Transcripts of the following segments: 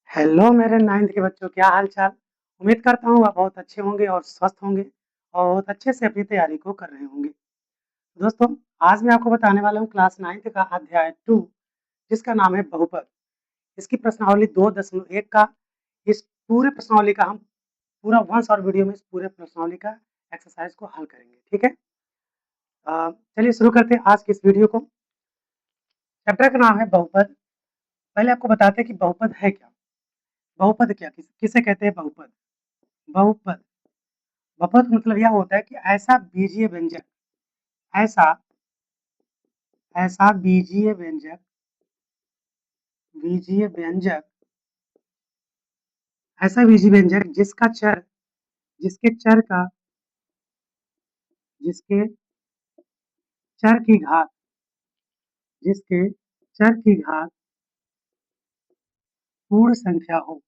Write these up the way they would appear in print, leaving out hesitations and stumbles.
Hello मेरे 9th के बच्चों, क्या हाल-चाल? उम्मीद करता हूँ आप बहुत अच्छे होंगे और स्वस्थ होंगे और बहुत अच्छे से अपनी तैयारी को कर रहे होंगे। दोस्तों, आज मैं आपको बताने वाला हूँ क्लास 9th का अध्याय 2 जिसका नाम है बहुपद। इसकी प्रश्नावली 2.1 का इस पूरे प्रश्नावली का हम पूरा 1 शॉर्ट वीडियो में इस पूरे प्रश्नावली का एक्सरसाइज को हल करेंगे, ठीक है? चलिए शुरू करते हैं आज की इस वीडियो को। चैप्टर का नाम है बहुपद। पहले आपको बताते हैं कि बहुपद है क्या? बहुपद क्या किसे कहते हैं बहुपद? बहुपद बहुपद का मतलब यह होता है कि ऐसा बीजीय व्यंजक ऐसा ऐसा बीजीय व्यंजक ऐसा बीजीय व्यंजक जिसके चर का जिसके चर की घात जिसके चर की घात पूर्ण संख्या हो।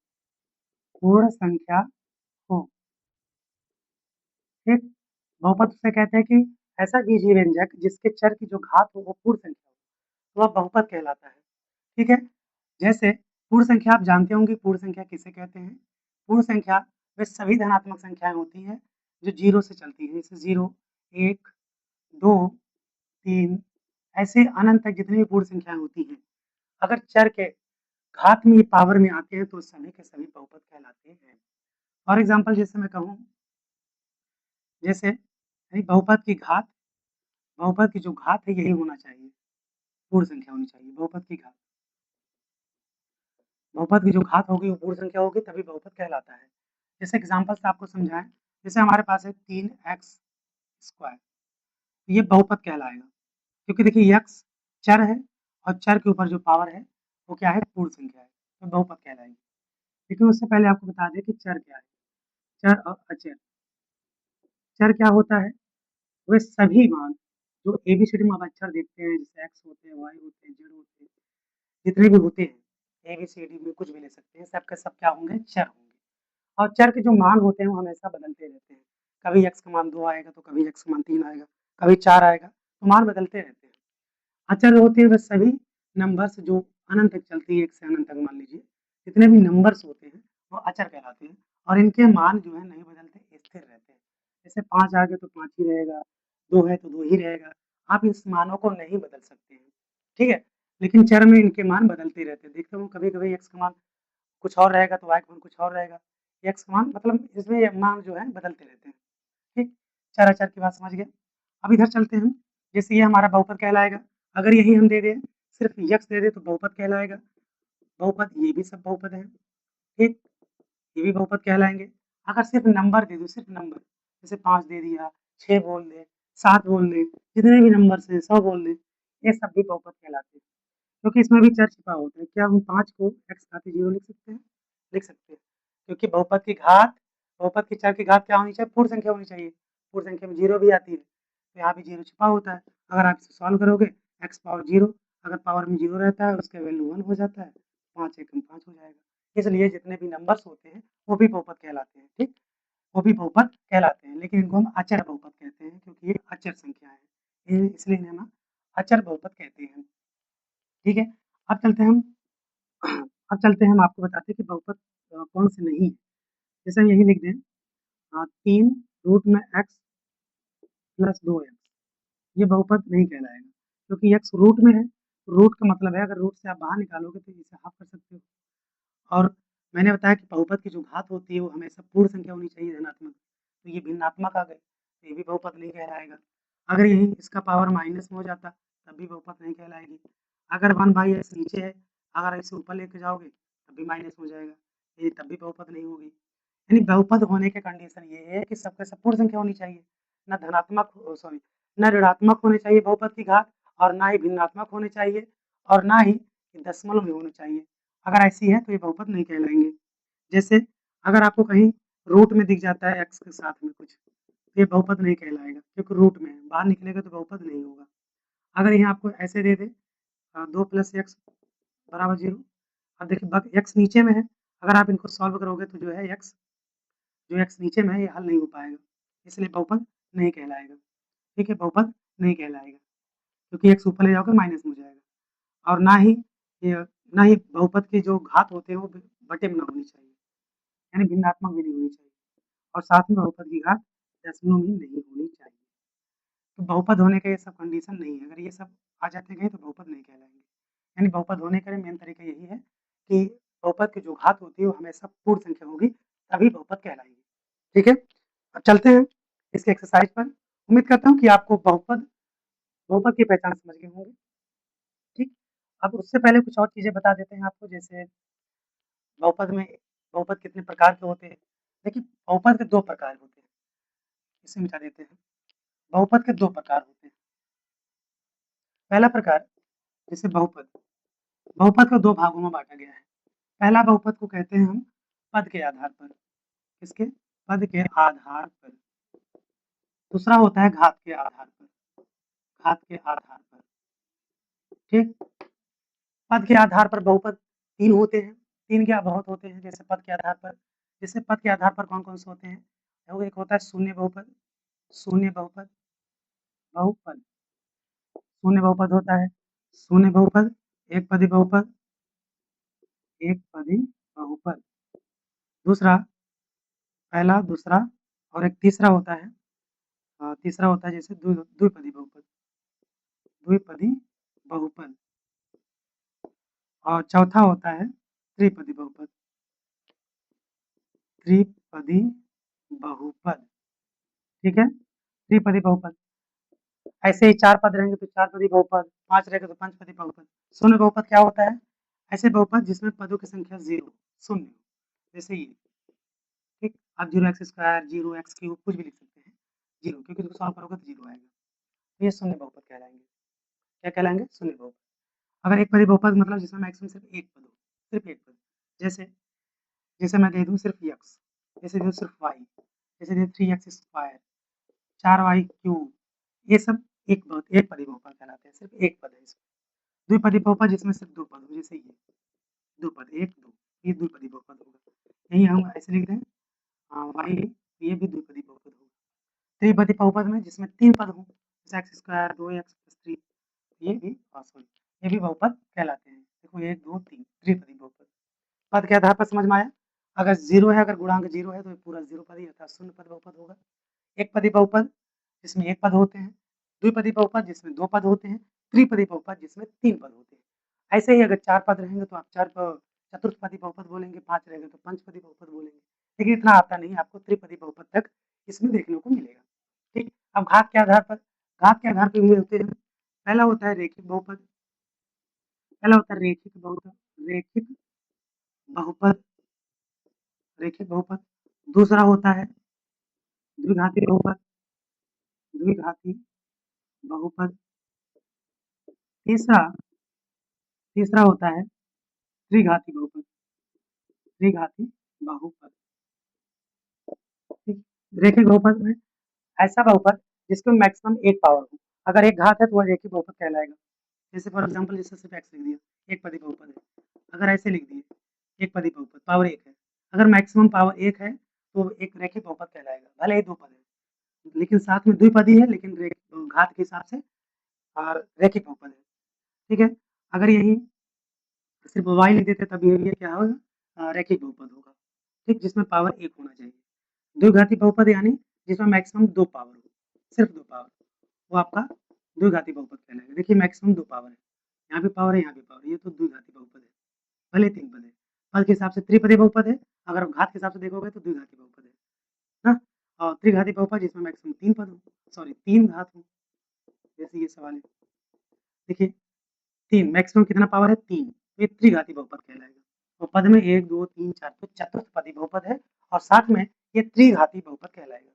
ठीक, बहुपद उसे कहते हैं कि ऐसा बीजीय व्यंजक जिसके चर की जो घात हो वो पूर्ण संख्या हो, वह बहुपद कहलाता है। ठीक है? जैसे पूर्ण संख्या आप जानते होंगे पूर्ण संख्या किसे कहते हैं? पूर्ण संख्या वे सभी धनात्मक संख्याएँ होती हैं जो 0 से चलती हैं, जैसे 0, 1, 2, 3 ऐसे अनंत तक जितनी भी पूर्ण संख्याएँ होती हैं, अगर चर के घात में पावर में आते हैं तो सभी के सभी बहुपद कहलाते हैं। फॉर एग्ज़ाम्पल जैसे मैं कहूँ जैसे यानी बहुपद की जो घात है यही होना चाहिए, पूर्ण संख्या होनी चाहिए, बहुपद की जो घात होगी वो पूर्ण संख्या होगी तभी बहुपद कहलाता है। जैसे एग्ज़ाम्पल से आपको समझाएँ, जैसे हमारे पास है 3x स्क्वायर, ये बहुपद कहलाएगा क्योंकि देखिए x चर है और चर के ऊपर जो पावर है वो क्या है? पूर्ण संख्या है, तो बहुपद कहलाएगी। लेकिन उससे पहले आपको बता दें कि चर क्या है? चर और अचर। चर क्या होता है? वे सभी मान जो एबीसीडी में आप अक्षर देखते हैं जैसे x होते हैं, y होते हैं, z होते हैं, जितने भी होते हैं, एबीसीडी में कुछ भी ले सकते हैं, सब के सब क्या होंगे? चर होंगे। और चर के जो मान होते हैं वो हमेशा बदलते रहते हैं। कभी x का मान 2 आएगा तो कभी x का मान 3 आएगा, कभी 4 आएगा, तो मान बदलते रहते हैं। अचर होते हैं वे सभी नंबर्स जो अनंत तक चलती है, 1 से अनंत तक मान लीजिए, जितने भी नंबर्स होते हैं वो अचर कहलाते हैं और इनके मान जो है नहीं बदलते, स्थिर रहते हैं। जैसे 5 आ गए तो 5 ही रहेगा, 2 है तो 2 ही रहेगा। आप इस मानों को नहीं बदल सकते हैं, ठीक है? लेकिन चर में इनके मान बदलते रहते हैं। देखते हो कभी-कभी x का मान कुछ और रहेगा तो y का मान कुछ और रहेगा। x का मान मतलब इसमें ये मान जो है बदलते रहते हैं, ठीक? चर अचर की बात समझ गए। अब इधर चलते हैं हम, जैसे ये हमारा बहुपद कहलाएगा, अगर यही हम दे दें, सिर्फ यक्स दे दें तो बहुपद कहलाएगा। बहुपद ये भी सब बहुपद हैं, ठीक? ये भी बहुपद कहलाएँगे। अगर सिर्फ नंबर दे दो, सिर्फ नंबर, जैसे 5 दे दिया, 6 बोल दें, 7 बोल दें, जितने भी नंबर्स हैं 100 बोल दें, ये सब भी बहुपद कहलाते हैं। क्योंकि इसमें भी चर छिपा होता है। क्या हम 5 को x घात 0 लिख सकते हैं? लिख सकते हैं। क्योंकि बहुपद की चर की घात क्या होनी चाहिए? पूर्ण संख्या होनी चाहिए। पूर्ण संख्या में 0 भी आती है, तो यहाँ भी 0 छिपा होता है। अगर आप इसे सॉल्व करोगे x पावर 0 अगर पावर में 0 रहता है उसका वैल्यू 1 हो जाता है, 5 एकम 5 हो जाएगा। इसलिए जितने भी नंबर्स होते हैं वो भी बहुपद कहलाते हैं, ठीक? वो भी बहुपद कहलाते हैं, लेकिन इनको हम अचर बहुपद कहते हैं क्योंकि ये अचर संख्या है। ये इसलिए इन्हें हम अचर बहुपद कहते हैं। ठीक है? अब चलते हैं हम हम आपको बताते हैं कि बहुपद कौन से नहीं है। जैसे हम यही लिख दें 3 रूट में x प्लस 2x ये बहुपद नहीं कहलाएगा क्योंकि x रूट में है। रूट का मतलब है अगर रूट से आप बाहर निकालोगे तो इसे हाफ कर सकते हो। और मैंने बताया कि बहुपद की जो घात होती है वो हमेशा पूर्ण संख्या होनी चाहिए धनात्मक। तो ये भिन्नात्मक आ गए, तो ये भी बहुपद नहीं कहलाएगा। अगर यही इसका पावर माइनस में हो जाता तब भी बहुपद नहीं कहलाएगी। अगर 1/x नीचे है, अगर इसे ऊपर लेके जाओगे तब भी माइनस हो जाएगा, ये तब भी बहुपद नहीं होगी। यानी बहुपद होने के कंडीशन ये है कि सबके सब पूर्ण संख्या होनी चाहिए, ना ना ऋणात्मक होनी चाहिए बहुपद की घात और ना ही भिन्नात्मक होनी चाहिए और ना ही दशमलव में होनी चाहिए। अगर ऐसी है तो ये बहुपद नहीं कहलाएंगे। जैसे अगर आपको कहीं रूट में दिख जाता है x के साथ में कुछ, तो ये बहुपद नहीं कहलाएगा क्योंकि रूट में है, बाहर निकलेगा तो बहुपद नहीं होगा। अगर यहाँ आपको ऐसे दे दे 2 प्लस x बराबर 0, अब देखिए x नीचे में है, अगर आप इनको सॉल्व करोगे तो जो है x नीचे में है ये हल नहीं हो पाएगा, इसलिए बहुपद नहीं कहलाएगा। ठीक है? बहुपद नहीं कहलाएगा क्योंकि x ऊपर ले जाओगे माइनस में हो जाएगा और ना ही बहुपद के जो घात होते हैं वो बटे में ना होनी चाहिए, यानी भिन्नात्मक भी नहीं होनी चाहिए, और साथ में बहुपद की घात दशमलव में नहीं होनी चाहिए। तो बहुपद होने का ये सब कंडीशन नहीं है, अगर ये सब आ जाते गए तो बहुपद नहीं कहलाएंगे। यानी बहुपद होने का मेन तरीका यही है कि बहुपद की जो घात होती है वो हमेशा पूर्ण संख्या होगी, तभी बहुपद कहलाएगी। ठीक है, अब चलते हैं इसके एक्सरसाइज पर। उम्मीद करता हूँ कि आपको बहुपद बहुपद की पहचान समझ गए होंगे। ठीक, अब उससे पहले कुछ और चीज़ें बता देते हैं आपको, जैसे बहुपद में बहुपद कितने प्रकार के होते हैं। देखिए, बहुपद के 2 प्रकार होते हैं, इसे मिटा देते हैं। बहुपद के 2 प्रकार होते हैं। पहला प्रकार, जैसे बहुपद, बहुपद को 2 भागों में बाँटा गया है। पहला बहुपद को कहते हैं हम पद के आधार पर, किसके? पद के आधार पर। दूसरा होता है घात के आधार पर, घात के आधार पर। ठीक? पद के आधार पर बहुपद 3 होते हैं, 3 क्या बहुत होते हैं, जैसे पद के आधार पर। जैसे पद के आधार पर कौन-कौन से होते हैं? वो एक होता है शून्य बहुपद, शून्य बहुपद, बहुपद, शून्य बहुपद होता है, शून्य बहुपद, एकपदी बहुपद, एकपदी बहुपद। दूसरा, पहला, दूसरा, और एक तीसरा होता है, तीसरा होता है जैसे द्विपदी बहुपद, द्विपदी बहुपद, और चौथा होता है त्रिपदी बहुपद, त्रिपदी बहुपद। ठीक है? त्रिपदी बहुपद। ऐसे ही 4 पद रहेंगे तो 4 पदी बहुपद, 5 रहेगा तो 5 पदी बहुपद। शून्य बहुपद क्या होता है? ऐसे बहुपद जिसमें पदों की संख्या 0, शून्य, जैसे ये। ठीक? आप 0x स्क्वायर, 0x क्यूब कुछ भी लिख सकते हैं, 0, क्योंकि इसको सॉल्व करोगे तो 0 आएगा। तो ये शून्य बहुपद कहलाएँगे। क्या कहलाएँगे? शून्य बहुपद। अगर एक पदी बहुपद मतलब जिसमें मैक्सिमम सिर्फ एक पद हो, सिर्फ एक पद। जैसे जैसे मैं दे दूँ सिर्फ x, जैसे दे दूँ सिर्फ y, जैसे दे 3x स्क्वायर, 4y क्यूब, ये सब एक पदी बहुपद कहलाते हैं, सिर्फ एक पद है इसमें। द्विपदी बहुपद जिसमें सिर्फ 2 पद हो, जैसे ये 2 पद, 1, 2, ये द्विपदी बहुपद होगा। यही हम ऐसे लिख दें, y, ये भी द्विपदी बहुपद होगा। त्रिपदी बहुपद में जिसमें 3 पद हों, जैसे x स्क्वायर, 2x प्लस 3, ये भी सॉरी, ये भी बहुपद कहलाते हैं। देखो 1, 2, 3 त्रिपदी बहुपद। पद के आधार पर समझ में आया? अगर 0 है, अगर गुणांक 0 है तो ये पूरा 0 पदी अर्थात शून्य पद बहुपद होगा। एक पदी बहुपद जिसमें 1 पद होते हैं, द्विपदी बहुपद जिसमें 2 पद होते हैं, त्रिपदी बहुपद जिसमें 3 पद होते हैं। ऐसे ही अगर 4 पद रहेंगे तो आप चतुर्थपदी बहुपद बोलेंगे, 5 रहेंगे तो पंचपदी बहुपद बोलेंगे। लेकिन इतना आता नहीं है, आपको त्रिपदी बहुपद तक इसमें देखने को मिलेगा। ठीक? अब घात के आधार पर भी होते हैं। पहला होता है रेखिक बहुपद, पहला होता है रेखिक बहुपद, रेखिक बहुपद, रेखिक बहुपद। दूसरा होता है द्विघाती बहुपद, द्विघाती बहुपद। तीसरा तीसरा होता है त्रिघाती बहुपद, त्रिघाती बहुपद। ठीक? रेखिक बहुपद में ऐसा बहुपद जिसमें मैक्सिमम एक पावर हो। अगर एक घात है तो वह रेखिक बहुपद कहलाएगा। जैसे फॉर एग्जांपल जैसे सिर्फ x लिख दिया, एक पदी बहुपद है। अगर ऐसे लिख दिए, एक पदी बहुपद, पावर 1 है। अगर मैक्सिमम पावर 1 है तो एक रेखिक बहुपद कहलाएगा, भले ही 2 पद है। लेकिन साथ में द्विपदी है, लेकिन घात के हिसाब से और रेखिक बहुपद है। ठीक है? अगर यही सिर्फ y लिख देते तब ये क्या होगा? रैखिक बहुपद होगा। ठीक? जिसमें पावर 1 होना चाहिए। द्विघाती बहुपद यानी जिसमें मैक्सिमम 2 पावर हो, सिर्फ 2 पावर, वो आपका द्विघाती बहुपद कहलाएगा। देखिए मैक्सिमम 2 पावर है, यहाँ भी पावर है, यहाँ भी पावर है, ये तो द्विघाती बहुपद है, भले 3 पद है। पद के हिसाब से त्रिपदी बहुपद है, अगर घात के हिसाब से देखोगे तो द्विघाती बहुपद है ना? और त्रिघाती बहुपद जिसमें मैक्सिमम 3 पद हो, सॉरी 3 घात हो, जैसे ये सवाल है। देखिए 3 मैक्सिमम कितना पावर है? 3, तो ये त्रिघाती बहुपद कहलाएगा। और पद में 1, 2, 3, 4 तो चतुर्थपदी बहुपद है, और साथ में ये त्रिघाती बहुपद कहलाएगा।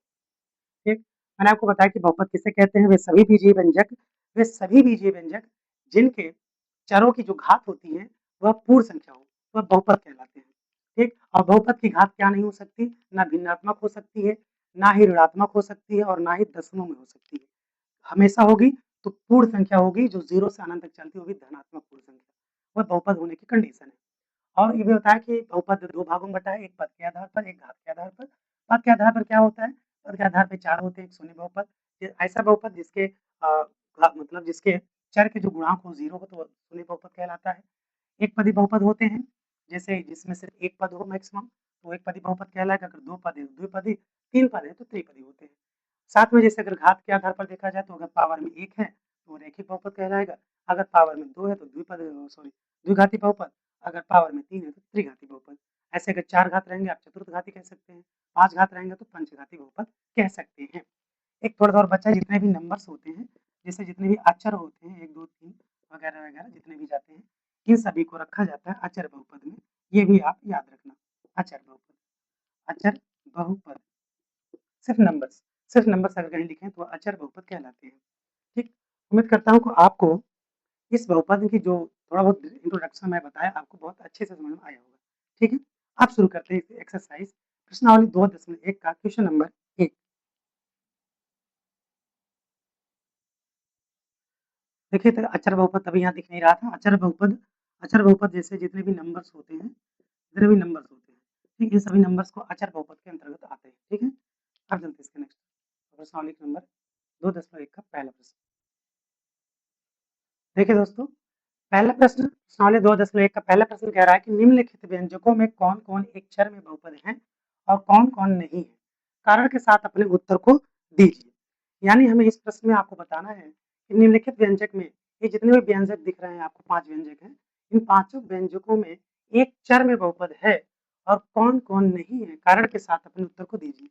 ठीक? मैंने आपको बताया कि बहुपद किसे कहते हैं? वे सभी बीजीय व्यंजक जिनके चरों की जो घात होती है वह पूर्ण संख्या हो, वह बहुपद कहलाते हैं। ठीक? और बहुपद की घात क्या नहीं हो सकती? ना भिन्नात्मक हो सकती है, ना ही ऋणात्मक हो सकती है, और ना ही दशमों में हो सकती है। हमेशा होगी तो पूर्ण संख्या होगी, जो 0 से अनंत तक चलती होगी, धनात्मक पूर्ण संख्या, वह बहुपद होने की कंडीशन है। और ये भी होता है कि बहुपद 2 भागों में बँटा है, एक पद के आधार पर, एक घात के आधार पर। पद के आधार पर क्या होता है? पद के आधार पे 4 होते हैं, एक शून्य बहुपद, ऐसा बहुपद जिसके मतलब जिसके चर के जो गुणांक हो 0 हो तो वो शून्य बहुपद कहलाता है। एक पदी बहुपद होते हैं जैसे जिसमें सिर्फ एक पद हो मैक्सिमम तो एक पदी बहुपद कहलाएगा, अगर दो पद है तो द्विपदी, तीन पद है तो त्रिपदी होते हैं। साथ में जैसे अगर घात के आधार पर देखा जाए तो अगर पावर में एक है तो वो रैखिक बहुपद कहलाएगा, अगर पावर में दो है तो द्विघाती बहुपद, अगर पावर में तीन है तो त्रिघाती बहुपद। ऐसे अगर चार घात रहेंगे आप चतुर्थघाती कह सकते हैं, पांच घात रहेंगे तो पंचघाती बहुपद कह सकते हैं। एक थोड़ा सा और बचा, जितने भी नंबर्स होते हैं, जैसे जितने भी अक्षर होते हैं, 1, 2, 3 वगैरह-वगैरह जितने भी जाते हैं, इन सभी को रखा जाता है अचर बहुपद में। ये भी आप याद रखना, अचर बहुपद, अचर बहुपद, सिर्फ नंबर्स अगर कहीं लिखें तो अचर बहुपद कहलाते हैं। ठीक? उम्मीद करता हूँ कि आपको इस बहुपद की जो थोड़ा बहुत इंट्रोडक्शन मैं बताया, आपको बहुत अच्छे से समझ में आया होगा। ठीक है? अब शुरू करते हैं एक्सरसाइज प्रश्नावली 2.1 का क्वेश्चन नंबर 1। देखिए तो अचर बहुपद तभी यहाँ दिख नहीं रहा था। अचर बहुपद जैसे जितने भी नंबर्स होते हैं, ठीक, ये सभी नंबर्स को अचर बहुपद के अंतर्गत आते हैं। ठीक है? अब चलते हैं इसके नेक्स्ट प्रश्नावली नंबर 2.1 का पहला प्रश्न। देखिए दोस्तों, पहला प्रश्न प्रश्नावली 2.1 का पहला प्रश्न कह रहा है कि निम्नलिखित व्यंजकों में कौन-कौन एक चर में बहुपद हैं और कौन-कौन नहीं है? कारण के साथ अपने उत्तर को दीजिए। यानी हमें इस प्रश्न में आपको बताना है कि निम्नलिखित व्यंजक में ये जितने भी व्यंजक दिख रहे हैं आपको 5 व्यंजक हैं, इन पाँचों व्यंजकों में एक चर में बहुपद है और कौन-कौन नहीं है? कारण के साथ अपने उत्तर को दीजिए।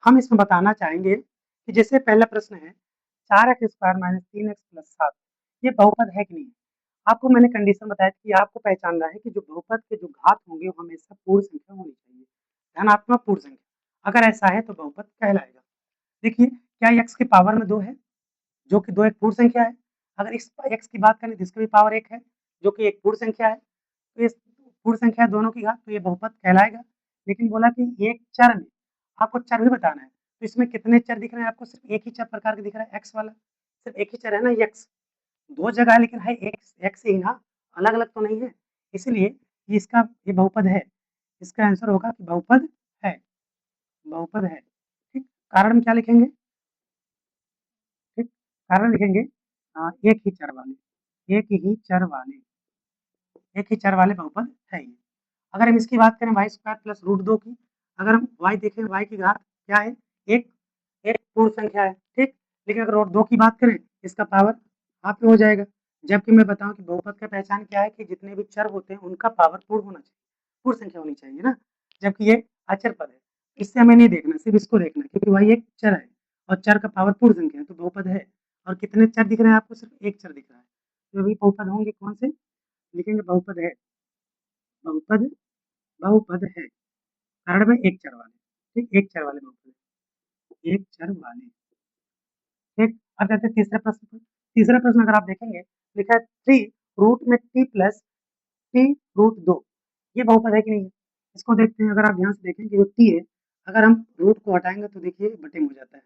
हम इसमें बताना चाहेंगे कि जैसे पहला प्रश्न है 4x² - 3x + 7 ये बहुपद है कि नहीं? आपको मैंने कंडीशन बताया थी कि आपको पहचानना है कि जो बहुपद के जो घात होंगे वो हमेशा पूर्ण संख्या होनी चाहिए, धनात्मक पूर्ण संख्या। अगर ऐसा है तो बहुपद कहलाएगा। देखिए, क्या x की पावर में 2 है, जो कि 2 एक पूर्ण संख्या है। अगर इस x की बात करें तो इसकी भी पावर 1 है, जो कि एक पूर्ण संख्या है। तो इस पूर्ण संख्या दोनों की घात तो ये बहुपद कहलाएगा। लेकिन बोला कि एक चर में, आपको चर भी बताना है। तो इसमें कितने चर दिख रहे हैं आपको? सिर्फ एक ही चर प्रकार के दिख रहा है x वाला। सिर्फ एक ही चर है ना x। 2 जगह है लेकिन है x ही ना, अलग-अलग तो नहीं है। इसलिए ये इसका ये बहुपद है। इसका आंसर होगा कि बहुपद है, बहुपद है। ठीक? कारण में क्या लिखेंगे? ठीक? कारण लिखेंगे एक ही चर वाले, एक ही चर वाले, एक ही चर वाले बहुपद है ये। अगर हम इसकी बात करें y² प्लस √2 की, अगर हम y देखें, y की घात क्या है? एक एक पूर्ण संख्या है, ठीक? लेकिन अगर और 2 की बात करें, इसका पावर हाफ में हो जाएगा। जबकि मैं बताऊँ कि बहुपद का पहचान क्या है कि जितने भी चर होते हैं, उनका पावर पूर्ण होना चाहिए, पूर्ण संख्या होनी चाहिए ना? जबकि ये अचर पद है, इससे हमें नहीं देखना, सिर्फ इसको देखना है क्योंकि y एक चर है और चर का पावर पूर्ण संख्या है, तो बहुपद है। और कितने चर दिख रहे हैं आपको? सिर्फ एक चर दिख रहा है। तो भी बहुपद होंगे कौन से? लिखेंगे बहुपद है, बहुपद बहुपद है, कारण में एक चर वाले, ठीक? एक चर वाले बहुपद, एक चर वाले, ठीक? अब जाते हैं तीसरे प्रश्न पर। तीसरा प्रश्न अगर आप देखेंगे, लिखा है 3 रूट में t प्लस t रूट 2 ये बहुपद है कि नहीं है? इसको देखते हैं, अगर आप ध्यान से देखें कि जो t है, अगर हम रूट को हटाएँगे तो देखिए बटे में हो जाता है,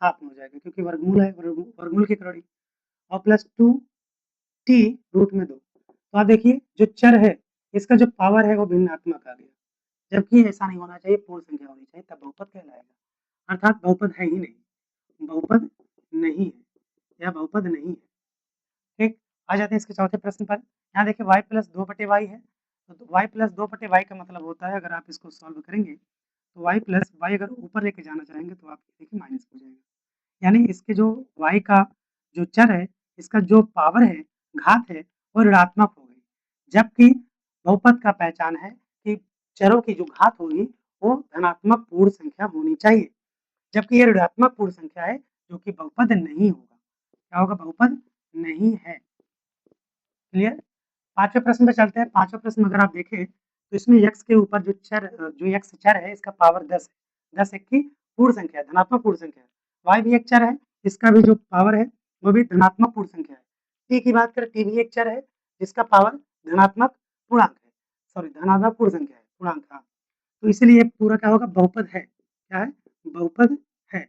हाफ में हो जाएगा क्योंकि वर्गमूल है, वर्गमूल की करोड़ी और प्लस 2t रूट में 2। तो आप देखिए जो चर है, इसका जो पावर है वो भिन्नात्मक आ गया। जबकि ऐसा नहीं होना चाहिए, पूर्ण संख्या होनी चाहिए तब बहुपद कहलाएगा। अर्थात बहुपद है ही नहीं, बहुपद नहीं है, यह बहुपद नहीं है। ठीक, आ जाते हैं इसके चौथे प्रश्न पर। यहाँ देखिए y प्लस 2/y है, तो y प्लस 2/y का मतलब होता है, अगर आप इसको सॉल्व करेंगे तो y प्लस y अगर ऊपर लेके जाना चाहेंगे तो आप देखिए माइनस हो जाएगा। यानी इसके जो y का जो चर है, इसका जो पावर है, घात है, वो ऋणात्मक हो गई। जबकि बहुपद का पहचान है कि चरों की जो घात होगी, वो धनात्मक पूर्ण संख्या होनी चाहिए। जबकि ये ऋणात्मक पूर्ण संख्या है, जो कि बहुपद नहीं होगा। क्या होगा? बहुपद नहीं है। क्लियर? पाँचवें प्रश्न पे चलते हैं। पाँचवाँ प्रश्न अगर आप देखें, तो इसमें x के ऊपर जो x चर है, इसका पावर 10 है। 10 एक की पूर्ण संख्या है, धनात्मक पूर्ण संख्या है। y भी एक चर है, इसका भी जो पावर है, वो भी धनात्मक पूर्ण संख्या है। t की बात करें, t भी एक चर है, जिसका पावर धनात्मक पूर्णांक है। सॉरी, धनात्मक पूर्ण संख्या है, पूर्णांक हाँ। तो इसीलिए पूरा क्या होगा? बहुपद है। क्या है? बहुपद है।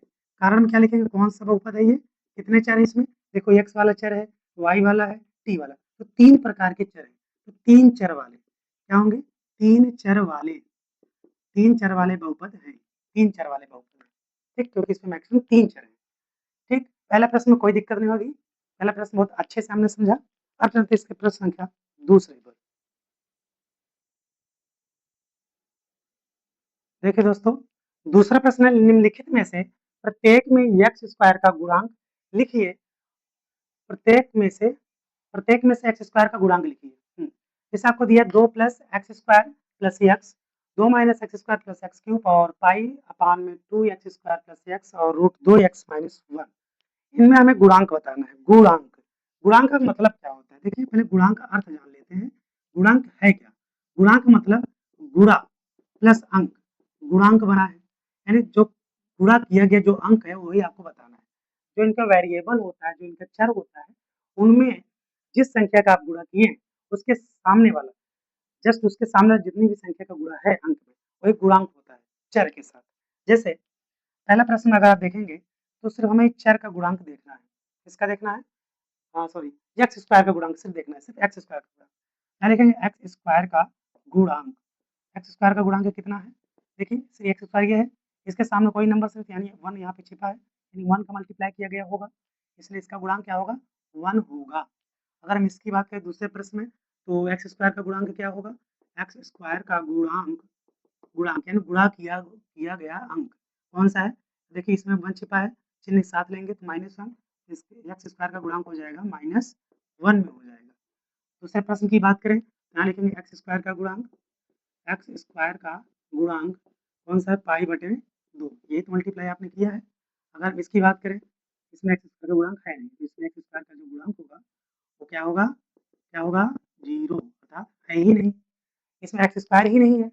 कारण क्या लिखेंगे? कौन-सा बहुपद है ये? कितने चर हैं इसमें? देखो x वाला चर है, y वाला है, t वाला। तो 3 प्रकार के चर हैं। तो 3 चर वाले क्या होंगे? 3 चर वाले, 3 चर वाले बहुपद हैं। 3 चर वाले बहुपद हैं। ठीक? क्योंकि इसमें मैक्सिमम 3 चर हैं। ठीक? पहला प्रश्न में कोई दिक्कत नहीं होगी। पहला प्रश्न बहुत अच्छे से हमने समझा। अब चलते हैं इसके प्रश्न संख्या दूसरे पर। देखिए दोस्तों, दूसरा प्रश्न है निम्नलिखित में से प्रत्येक में एक्स स्क्वायर का गुणांक लिखिए। प्रत्येक में से एक्स स्क्वायर का गुणांक लिखिए। जैसे आपको दिया 2 plus x square plus x, 2 minus x square plus x cube और पाई अपान में 2 एक्स स्क्वायर प्लस एक्स और रूट 2 एक्स माइनस 1। इनमें हमें गुणांक बताना है। गुणांक, गुणांक का मतलब क्या होता है? देखिए पहले गुणांक का अर्थ जान लेते हैं। गुणांक है क्या? गुणांक मतलब गुणा प्लस अंक, गुणांक बना है। यानी जो गुणा किया गया जो अंक है वही आपको बताना है। जो इनका वेरिएबल होता है, जो इनका चर होता है, उनमें जिस संख्या का आप गुणा किए उसके सामने वाला, जस्ट उसके सामने जितनी भी संख्या का गुणा है अंक में, वही गुणांक होता है चर के साथ। जैसे पहला प्रश्न अगर आप देखेंगे तो सिर्फ हमें चर का गुणांक देखना है। किसका देखना है? सॉरी, एक्स स्क्वायर का गुणांक सिर्फ देखना है, सिर्फ एक्स स्क्वायर का गुणांक। यहाँ लिखेंगे एक्स स्क्वायर का गुणांक। एक्स स्क्वायर का गुणांक कितना है? देखिए सिर्फ एक्स स्क्वायर ये है, इसके सामने कोई नंबर सिर्फ यानी 1 यहाँ पे छिपा है, यानी 1 का मल्टीप्लाई किया गया होगा, इसलिए इसका गुणांक क्या होगा? 1 होगा। अगर हम इसकी बात करें दूसरे प्रश्न में, तो एक्स स्क्वायर का गुणांक क्या होगा? एक्स स्क्वायर का गुणांक, गुणांक यानी गुणा किया गया अंक कौन सा है? देखिए इसमें 1 छिपा है, चिन्ह साथ लेंगे तो -1, एक्स स्क्वायर का गुणांक हो जाएगा -1 में हो जाएगा। दूसरे प्रश्न की बात करें, यहाँ लिखेंगे एक्स स्क्वायर का गुणांक, एक्स स्क्वायर का गुणांक कौन सा है? पाई बटे 2, यही तो मल्टीप्लाई आपने किया है। अगर इसकी बात करें, इसमें एक्स स्क्वायर का गुणांक है नहीं, तो इसमें एक्स स्क्वायर का जो गुणांक होगा वो क्या होगा? क्या होगा? 0, अर्थात है ही नहीं। इसमें एक्स स्क्वायर ही नहीं है।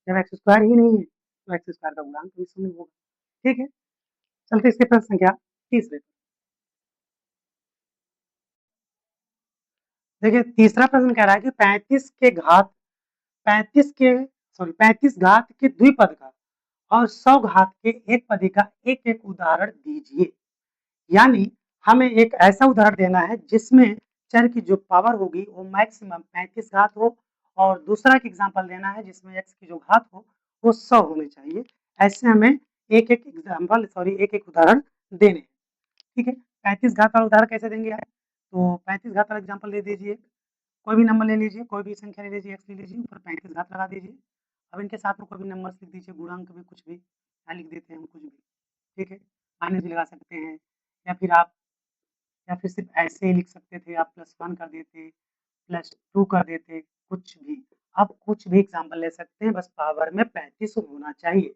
जब एक्स स्क्वायर ही नहीं है तो एक्स स्क्वायर का गुणांक भी शून्य होगा। ठीक है, चलते इसके प्रश्न संख्या तीसरे। देखिए तीसरा प्रश्न कह रहा है कि 35 घात के द्विपद का और 100 घात के एक पदी का एक एक उदाहरण दीजिए। यानी हमें एक ऐसा उदाहरण देना है जिसमें चर की जो पावर होगी वो मैक्सिमम 35 घात हो, और दूसरा एक एग्जांपल देना है जिसमें एक्स की जो घात हो वो 100 होनी चाहिए। ऐसे हमें एक एक एग्जांपल सॉरी एक एक उदाहरण देने हैं। ठीक है, 35 घात वाला उदाहरण कैसे देंगे आप? तो 35 घात वाला एग्जांपल दे दीजिए। कोई भी नंबर ले लीजिए, कोई भी संख्या ले लीजिए, एक्स ले लीजिए, ऊपर 35 घात लगा दीजिए। अब इनके साथ में कोई भी नंबर लिख दीजिए, गुणांक भी कुछ भी, यहाँ लिख देते हैं हम कुछ भी। ठीक है, माइनस भी लगा सकते हैं, या फिर आप, या फिर सिर्फ ऐसे ही लिख सकते थे, आप +1 कर देते, +2 कर देते, कुछ भी। आप कुछ भी एग्जाम्पल ले सकते हैं, बस पावर में 35 होना चाहिए।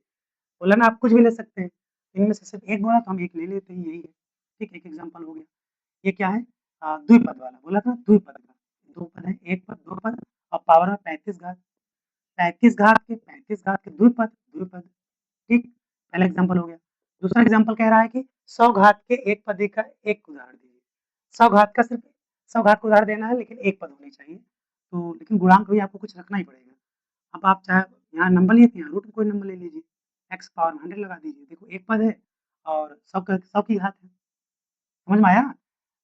बोला ना, आप कुछ भी ले सकते हैं। इनमें से सिर्फ एक बोला तो हम एक ले लेते हैं, यही है। ठीक है, एक एग्जाम्पल हो गया। ये क्या है? द्विपद वाला बोला था, द्विपद का। 2 पद है, 1 पद, 2 पद और पावर में 35 घात। 35 घात के द्विपद, द्विपद। ठीक, पहला एग्जाम्पल हो गया। दूसरा एग्जाम्पल कह रहा है कि 100 घात के एक पदी का एक उदाहरण दीजिए। 100 घात का सिर्फ 100 घात का उदाहरण देना है, लेकिन एक पद होनी चाहिए। तो लेकिन गुणांक भी आपको कुछ रखना ही पड़ेगा। अब आप चाहे यहाँ नंबर लिए थे, यहाँ रूट में कोई नंबर ले लीजिए, एक्स पावर में 100 लगा दीजिए। देखो एक पद है और 100 की घात है। समझ में आया?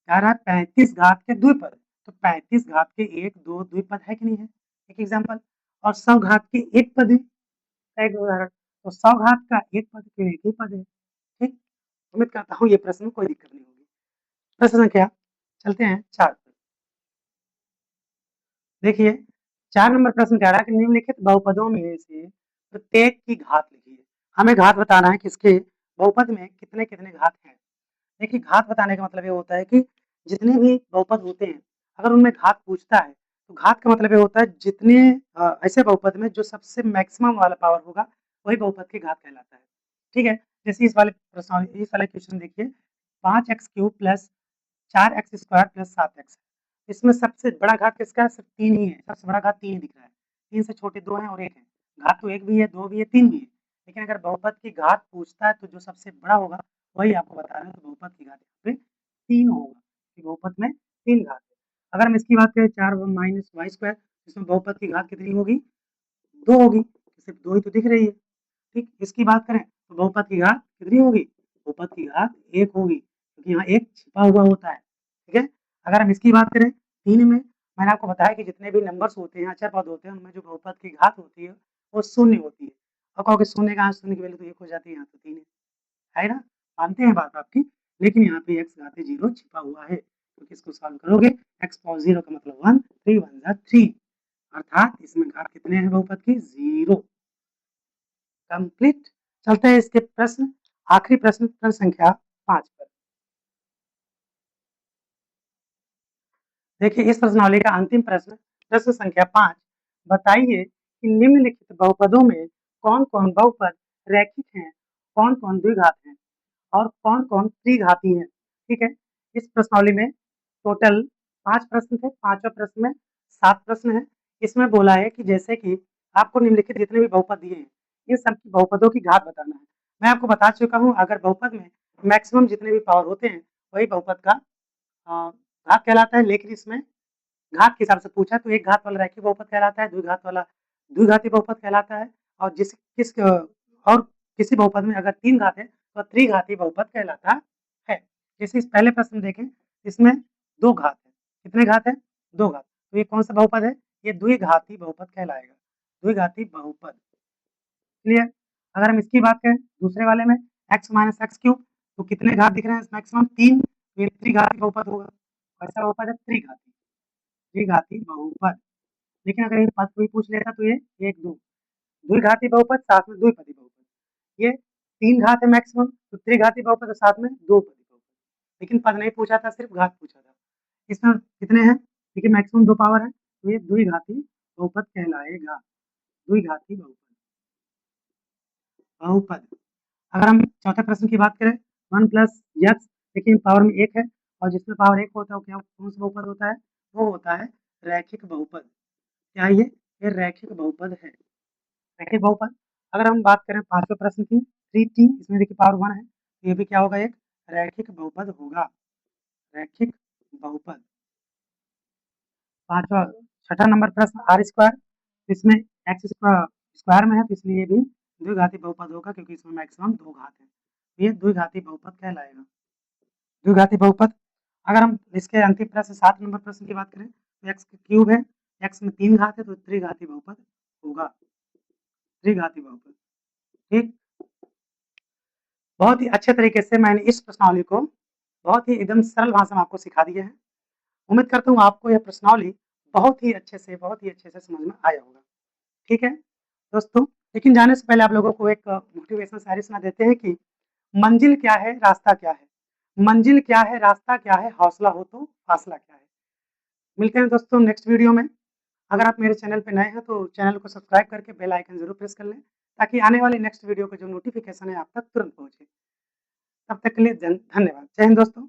कह रहा है 35 घात के द्विपद, तो 35 घात के 1, 2 द्विपद है कि नहीं है? एक एग्जाम्पल। और 100 घात के एक पद है, एक उदाहरण। तो 100 घात का एक पद फिर एक ही पद है। ठीक, उम्मीद करता हूँ ये प्रश्न में कोई दिक्कत नहीं होगी। प्रश्न संख्या चलते हैं 4 पर। देखिए 4 नंबर प्रश्न कह रहा है कि निम्नलिखित बहुपदों में से प्रत्येक की घात लिखिए। हमें घात बताना है किसके? बहुपद में कितने-कितने घात हैं। देखिए घात बताने का मतलब ये होता है कि जितने भी बहुपद होते हैं, अगर उनमें घात पूछता है, तो घात का मतलब ये होता है जितने ऐसे बहुपद में जो सबसे मैक्सिमम वाला पावर होगा, वही बहुपद की घात कहलाता है। ठीक है? जैसे इस वाले प्रश्न, इस वाले क्वेश्चन देखिए, 5x cube plus 4x square plus 7x। इसमें सबसे बड़ा घात किसका है? सिर्फ 3 ही है, सबसे बड़ा घात 3 ही दिख रहा है। 3 से छोटे 2 हैं और 1 है। घात तो 1 भी है, 2 भी है, 3 भी है। लेकिन अगर बहुपद की घात पूछता है तो जो सबसे बड़ा होगा वही आपको बता रहे हैं, तो बहुपद की घात यहाँ पे 3 होगा, कि बहुपद में 3 घात है। अगर हम इसकी बात करें 4 माइनस वाई स्क्वायर, इसमें बहुपद की घात कितनी होगी? 2 होगी, तो सिर्फ 2 ही तो दिख रही है। ठीक, इसकी बात करें तो बहुपद की घात कितनी होगी? बहुपद की घात 1 होगी, क्योंकि यहाँ 1 छिपा हुआ होता है। ठीक है? अगर हम इसकी बात करें 3 में, मैंने आपको बताया कि जितने भी नंबर्स होते हैं, अचर पद होते हैं, उनमें जो बहुपद की घात होती है, वो शून्य होती है। अब कहोगे शून्य कहाँ? शून्य की वैल्यू तो 1 हो जाती है, यहाँ तो 3 है ना? मानते हैं बात आपकी, लेकिन यहाँ पे x घाते 0 छिपा हुआ है, क्योंकि इसको सॉल्व करोगे x पावर 0 का मतलब 1, 3 1 जा 3, अर्थात इसमें घात कितने हैं बहुपद की? 0। कंप्लीट। चलते हैं इसके प्रश्न, आखिरी प्रश्न, प्रश्न संख्या 5 पर। देखिए इस प्रश्नावली का अंतिम प्रश्न, प्रश्न संख्या 5, बताइए कि निम्नलिखित बहुपदों में कौन-कौन बहुपद रैखिक हैं, कौन-कौन द्विघात हैं और कौन-कौन त्रिघाती हैं? ठीक है? इस प्रश्नावली में टोटल 5 प्रश्न थे, पाँचों प्रश्न में 7 प्रश्न हैं। इसमें बोला है कि जैसे कि आपको निम्नलिखित जितने भी बहुपद दिए हैं, इन सब बहुपदों की घात बताना है। मैं आपको बता चुका हूँ, अगर बहुपद में मैक्सिमम जितने भी पावर होते हैं, वही बहुपद का घात कहलाता है, लेकिन इसमें घात के हिसाब से पूछा तो एक घात वाला रैखिक बहुपद कहलाता है, द्विघात वाला द्विघाती बहुपद कहलाता है, और और किसी बहुपद में अगर 3 घात है तो त्रिघाती बहुपद कहलाता है। जैसे इस पहले प्रश्न में देखें, इसमें 2 घात है। कितने घात है? 2 घात। तो ये कौन-सा बहुपद है? ये द्विघाती बहुपद कहलाएगा। द्विघाती बहुपद। क्लियर? अगर हम इसकी बात करें दूसरे वाले में x माइनस एक्स क्यूब, तो कितने घात दिख रहे हैं? मैक्सिमम 3, तो ये त्रिघाती बहुपद होगा। कैसा बहुपद है? त्रिघाती। त्रिघाती बहुपद। लेकिन अगर ये पद कोई पूछ लेता तो ये 1, 2 द्विघाती बहुपद साथ में द्विपदी बहुपद। ये 3 घात है मैक्सिमम, तो त्रिघाती बहुपद और साथ में 2 पदी बहुपद। लेकिन पद नहीं पूछा था, सिर्फ घात पूछा था। इसमें कितने हैं? देखिए मैक्सिमम 2 पावर है, तो ये द्विघाती बहुपद कहलाएगा। द्विघाती बहुपद। बहुपद। अगर हम चौथे प्रश्न की बात करें, 1 प्लस एक्स, देखिए पावर में 1 है, और जिसमें पावर 1 होता है वो क्या कौन सा बहुपद होता है? वो होता है रैखिक बहुपद। क्या है ये? ये रैखिक बहुपद है। रैखिक बहुपद। अगर हम बात करें पांचवें प्रश्न की, 3t, इसमें देखिए पावर 1 है, तो ये भी क्या होगा? एक रैखिक बहुपद होगा। रैखिक बहुपद। पांचवा छठा नंबर प्रश्न, आर स्क्वायर, इसमें एक्स स्क्वायर में है, तो इसलिए ये भी द्विघाती बहुपद होगा, क्योंकि इसमें मैक्सिमम 2 घात है। ये द्विघाती बहुपद कहलाएगा। द्विघाती बहुपद। अगर हम इसके अंतिम प्रश्न 7 नंबर प्रश्न की बात करें, तो एक्स क्यूब है, एक्स में 3 घात है, तो त्रिघाती बहुपद होगा। त्रिघाती बहुपद। ठीक। बहुत ही अच्छे तरीके से मैंने इस प्रश्नावली को बहुत ही एकदम सरल भाषा में आपको सिखा दिया है। उम्मीद करता हूँ आपको यह प्रश्नावली बहुत ही अच्छे से समझ में आया होगा। ठीक है दोस्तों, लेकिन जाने से पहले आप लोगों को एक मोटिवेशनल शायरी सुना देते हैं कि मंजिल क्या है, रास्ता क्या है? मंजिल क्या है, रास्ता क्या है, हौसला हो तो फासला क्या है? मिलते हैं दोस्तों नेक्स्ट वीडियो में। अगर आप मेरे चैनल पे नए हैं तो चैनल को सब्सक्राइब करके बेल आइकन जरूर प्रेस कर लें, ताकि आने वाली नेक्स्ट वीडियो का जो नोटिफिकेशन है आप तक तुरंत पहुंचे। तब तक के लिए धन्यवाद। जय हिंद दोस्तों।